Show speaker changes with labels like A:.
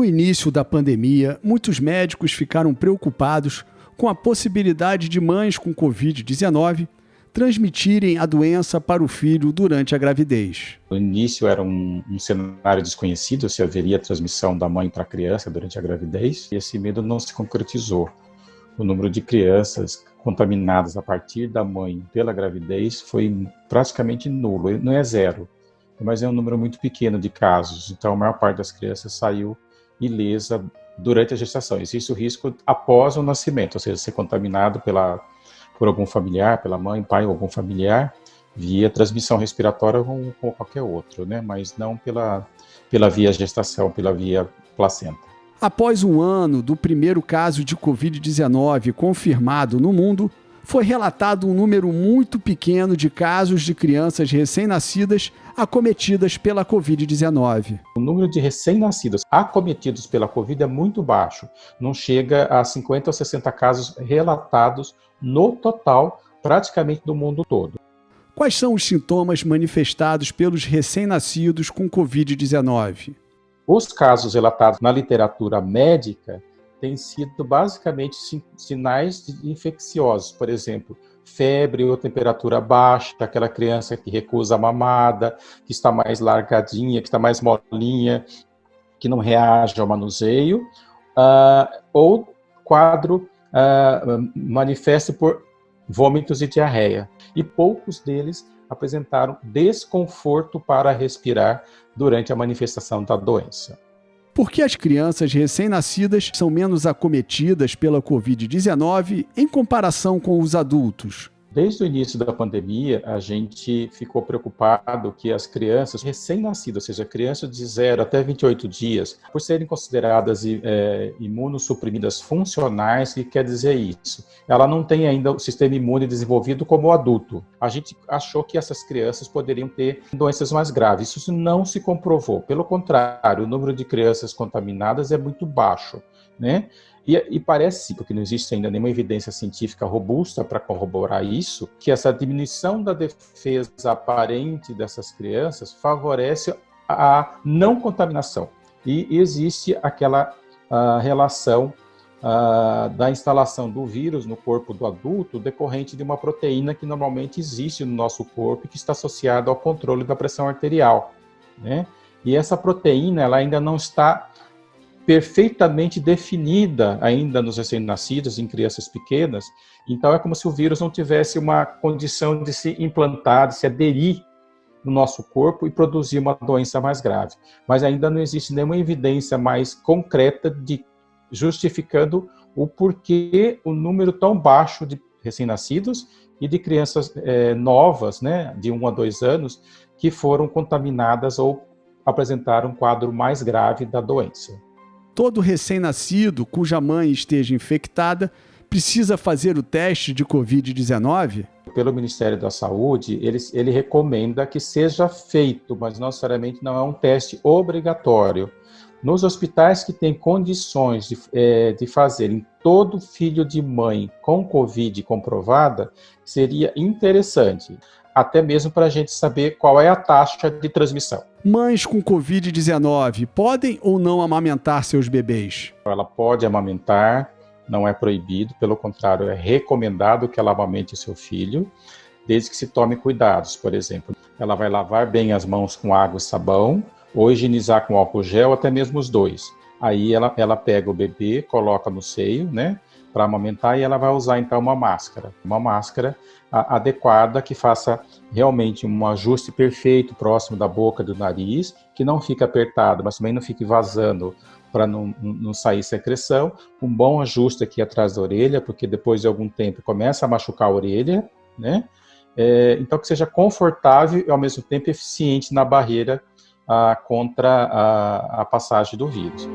A: No início da pandemia, muitos médicos ficaram preocupados com a possibilidade de mães com Covid-19 transmitirem a doença para o filho durante a gravidez.
B: No início era um cenário desconhecido se haveria transmissão da mãe para a criança durante a gravidez, e esse medo não se concretizou. O número de crianças contaminadas a partir da mãe pela gravidez foi praticamente nulo, não é zero, mas é um número muito pequeno de casos, então a maior parte das crianças saiu ilesa durante a gestação. Existe o risco após o nascimento, ou seja, ser contaminado por algum familiar, pela mãe, pai ou algum familiar, via transmissão respiratória ou qualquer outro, né? Mas não pela via gestação, pela via placenta.
A: Após um ano do primeiro caso de Covid-19 confirmado no mundo, foi relatado um número muito pequeno de casos de crianças recém-nascidas acometidas pela Covid-19.
B: O número de recém-nascidos acometidos pela Covid é muito baixo, não chega a 50 ou 60 casos relatados no total, praticamente do mundo todo.
A: Quais são os sintomas manifestados pelos recém-nascidos com Covid-19?
B: Os casos relatados na literatura médica têm sido basicamente sinais infecciosos, por exemplo, febre ou temperatura baixa, aquela criança que recusa a mamada, que está mais largadinha, que está mais molinha, que não reage ao manuseio, ou quadro manifesto por vômitos e diarreia. E poucos deles apresentaram desconforto para respirar durante a manifestação da doença.
A: Por que as crianças recém-nascidas são menos acometidas pela Covid-19 em comparação com os adultos?
B: Desde o início da pandemia, a gente ficou preocupado que as crianças recém-nascidas, ou seja, crianças de 0 até 28 dias, por serem consideradas imunossuprimidas funcionais, o que quer dizer isso? Ela não tem ainda o sistema imune desenvolvido como o adulto. A gente achou que essas crianças poderiam ter doenças mais graves. Isso não se comprovou. Pelo contrário, o número de crianças contaminadas é muito baixo, né? E parece, porque não existe ainda nenhuma evidência científica robusta para corroborar isso, que essa diminuição da defesa aparente dessas crianças favorece a não contaminação. E existe aquela relação da instalação do vírus no corpo do adulto decorrente de uma proteína que normalmente existe no nosso corpo e que está associada ao controle da pressão arterial, né? E essa proteína ela ainda não está perfeitamente definida ainda nos recém-nascidos, em crianças pequenas, então é como se o vírus não tivesse uma condição de se implantar, de se aderir no nosso corpo e produzir uma doença mais grave. Mas ainda não existe nenhuma evidência mais concreta justificando o porquê o número tão baixo de recém-nascidos e de crianças novas, né, de 1 a 2 anos, que foram contaminadas ou apresentaram um quadro mais grave da doença.
A: Todo recém-nascido cuja mãe esteja infectada precisa fazer o teste de Covid-19?
B: Pelo Ministério da Saúde, ele recomenda que seja feito, mas não necessariamente não é um teste obrigatório. Nos hospitais que têm condições de fazer em todo filho de mãe com Covid comprovada, seria interessante, até mesmo para a gente saber qual é a taxa de transmissão.
A: Mães com Covid-19 podem ou não amamentar seus bebês?
B: Ela pode amamentar, não é proibido, pelo contrário, é recomendado que ela amamente o seu filho, desde que se tome cuidados. Por exemplo, ela vai lavar bem as mãos com água e sabão, ou higienizar com álcool gel, até mesmo os dois. Aí ela pega o bebê, coloca no seio, né, para amamentar, e ela vai usar então uma máscara adequada que faça realmente um ajuste perfeito próximo da boca, do nariz, que não fique apertado, mas também não fique vazando para não sair secreção. Um bom ajuste aqui atrás da orelha, porque depois de algum tempo começa a machucar a orelha, né? Então que seja confortável e ao mesmo tempo eficiente na barreira contra a passagem do vírus.